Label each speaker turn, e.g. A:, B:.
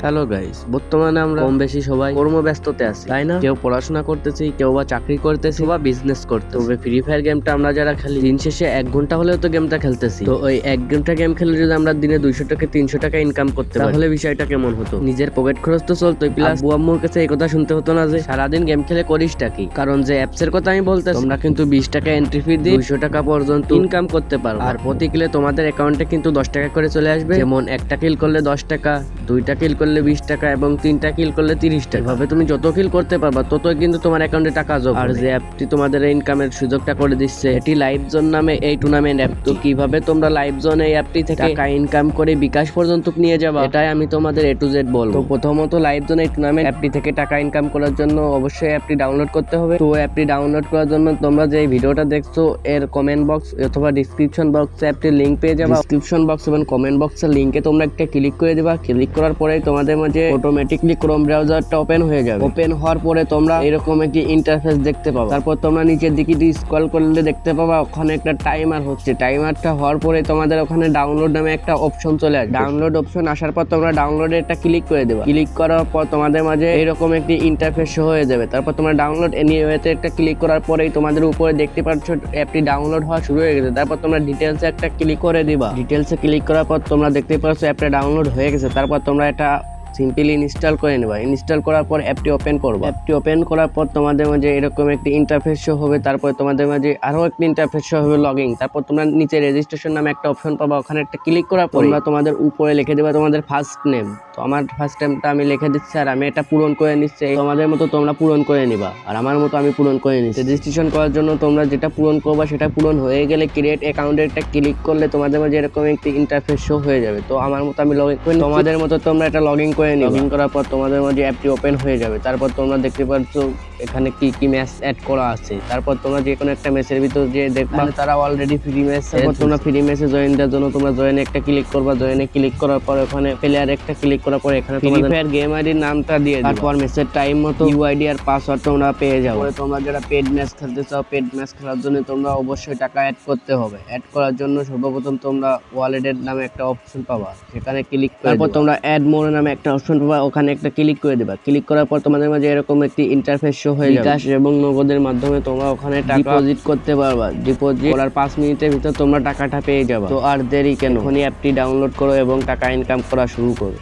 A: Hello guys, বর্তমানে আমরা কম বেশি সবাই কর্মব্যস্ততে আছি, তাই না? কেউ পড়াশোনা করতেছি, কেউ বা চাকরি করতেছি, বা বিজনেস করতেছি। তবে ফ্রি ফায়ার গেমটা আমরা যারা খেলি, দিন শেষে 1 ঘন্টা হলেও তো গেমটা খেলতেছি। তো ওই 1 ঘন্টা গেম খেলে যদি আমরা দিনে 200 টাকা 300 টাকা ইনকাম করতে পারি, তাহলে বিষয়টা কেমন হতো? নিজের পকেট খরচ তো চলতোই, প্লাস আব্বু আম্মুর কাছে এই কথা শুনতে হতো না যে সারাদিন গেম খেলে করিসটা কি। কারণ যে অ্যাপস এর কথা আমি বলতেছি, তোমরা কিন্তু 20 টাকা এন্ট্রি ফি দিয়ে 200 টাকা পর্যন্ত ইনকাম করতে পারো। আর প্রতি কিলে তোমাদের অ্যাকাউন্টে কিন্তু 10 টাকা করে চলে আসবে। যেমন একটা কিল করলে 10 টাকা, 2টা কিল করলে 20 টাকা এবং 3টা কিল করলে 30 টাকা। এভাবে তুমি যত কিল করতে পারবা ততই কিন্তু তোমার অ্যাকাউন্টে টাকা যোগ হবে। আর যে অ্যাপটি তোমাদের ইনকামের সুযোগটা করে দিচ্ছে, এটি লাইভ জোন নামে এই টুর্নামেন্ট অ্যাপ। তো কিভাবে তোমরা লাইভ জোন এই অ্যাপটি থেকে টাকা ইনকাম করে বিকাশ পর্যন্ত নিয়ে যাবা, এটাই আমি তোমাদের A to Z বলবো। তো প্রথমত লাইভ জোন এই টুর্নামেন্ট অ্যাপটি থেকে টাকা ইনকাম করার জন্য অবশ্যই অ্যাপটি ডাউনলোড করতে হবে। তো অ্যাপটি ডাউনলোড করার জন্য তোমরা যে ভিডিওটা দেখছো এর কমেন্ট বক্স অথবা ডিসক্রিপশন বক্সে অ্যাপটির লিংক পেয়ে যাবে। ডিসক্রিপশন বক্স এবং কমেন্ট বক্সের লিংকে তোমরা একটা ক্লিক করে দিবা। ক্লিক করার পরে তোমাদের মাঝে অটোমেটিকলি ক্রোম ব্রাউজারটা ওপেন হয়ে যাবে। ওপেন হওয়ার পরে তোমরা এরকম একটি ইন্টারফেস দেখতে পাবে। তারপর তোমরা নিচের দিকে স্ক্রল করলে দেখতে পাবা ওখানে একটা টাইমার হচ্ছে। টাইমারটা হওয়ার পরে তোমাদের ওখানে ডাউনলোড নামে একটা অপশন চলে আসবে। ডাউনলোড অপশন আসার পর তোমরা ডাউনলোডে একটা ক্লিক করে দেবা। ক্লিক করার পর তোমাদের মাঝে এরকম একটি ইন্টারফেস শো হয়ে যাবে। তারপর তোমরা ডাউনলোড এনিওয়েতে একটা ক্লিক করার পরেই তোমাদের উপরে দেখতে পাচ্ছ অ্যাপটি ডাউনলোড হওয়া শুরু হয়ে গেছে। তারপর তোমরা ডিটেলসে একটা ক্লিক করে দিবা। ডিটেলসে ক্লিক করার পর তোমরা দেখতে পাচ্ছ অ্যাপটা ডাউনলোড হয়ে গেছে। তারপর তোমরা এটা সিম্পলি ইনস্টল করে নেবা। ইনস্টল করার পর অ্যাপটি ওপেন করবা। অ্যাপটি ওপেন করার পর তোমাদের মাঝে এরকম একটি ইন্টারফেস শো হবে। তারপর তোমাদের মাঝে আরো একটি ইন্টারফেস শো হবে লগইন। তারপর তোমরা নিচে রেজিস্ট্রেশন নামে একটা অপশন পাবা। ওখানে একটা ক্লিক করার পর তোমরা তোমাদের উপরে লিখে দেবা তোমাদের ফার্স্ট নেম। তো আমার ফার্স্ট নেমটা আমি লিখে দিচ্ছি আর আমি এটা পূরণ করে নিচ্ছি। তোমাদের মতো তোমরা পূরণ করে নিবা আর আমার মতো আমি পূরণ করে নিচ্ছি। রেজিস্ট্রেশন করার জন্য তোমরা যেটা পূরণ করবা সেটা পূরণ হয়ে গেলে ক্রিয়েট অ্যাকাউন্টে একটা ক্লিক করলে তোমাদের মাঝে এরকম একটি ইন্টারফেস শো হয়ে যাবে। তো আমার মতো আমি লগইন করে তোমাদের মতো তোমরা এটা লগইন করে নিবা। লগইন করার পর তোমাদের মাঝে অ্যাপটি ওপেন হয়ে যাবে। তারপর তোমরা দেখতে পাচ্ছ এখানে কি কি ম্যাচ অ্যাড করা আছে। তারপর তোমরা যে কোনো একটা ম্যাচের ভিতর যে দেখবা তারা অলরেডি ফ্রি ম্যাচ। তারপর তোমরা ফ্রি ম্যাচে জয়েন দেওয়ার জন্য তোমরা জয়েনে একটা ক্লিক করবা। জয়েনে ক্লিক করার পর ওখানে প্লেয়ার একটা ক্লিক করার পর এখানে ফ্রি ফায়ার গেম আইডির নামটা দিয়ে দিবা। তারপর ম্যাচের টাইম মতো ইউআইডি আর পাসওয়ার্ড তোমরা পেয়ে যাবে। তোমরা যারা পেড ম্যাচ খেলতে চাও, পেড ম্যাচ খেলার জন্য তোমরা অবশ্যই টাকা অ্যাড করতে হবে। অ্যাড করার জন্য সর্বপ্রথম তোমরা ওয়ালেটের নামে একটা অপশন পাবা, সেখানে ক্লিক করে তারপর তোমরা অ্যাড মোর নামে একটা অপশন পাবা, ওখানে একটা ক্লিক করে দেবা। ক্লিক করার পর তোমাদের মাঝে এরকম একটি ইন্টারফেস শো হয়ে যাবে। বিকাশ এবং নগদের মাধ্যমে তোমরা ওখানে টাকা ডিপোজিট করতে পারবা। ডিপোজিট করার 5 মিনিটের ভিতর তোমরা টাকাটা পেয়ে যাবা। তো আর দেরি কেন, এখনই অ্যাপটি ডাউনলোড করো এবং টাকা ইনকাম করা শুরু করো।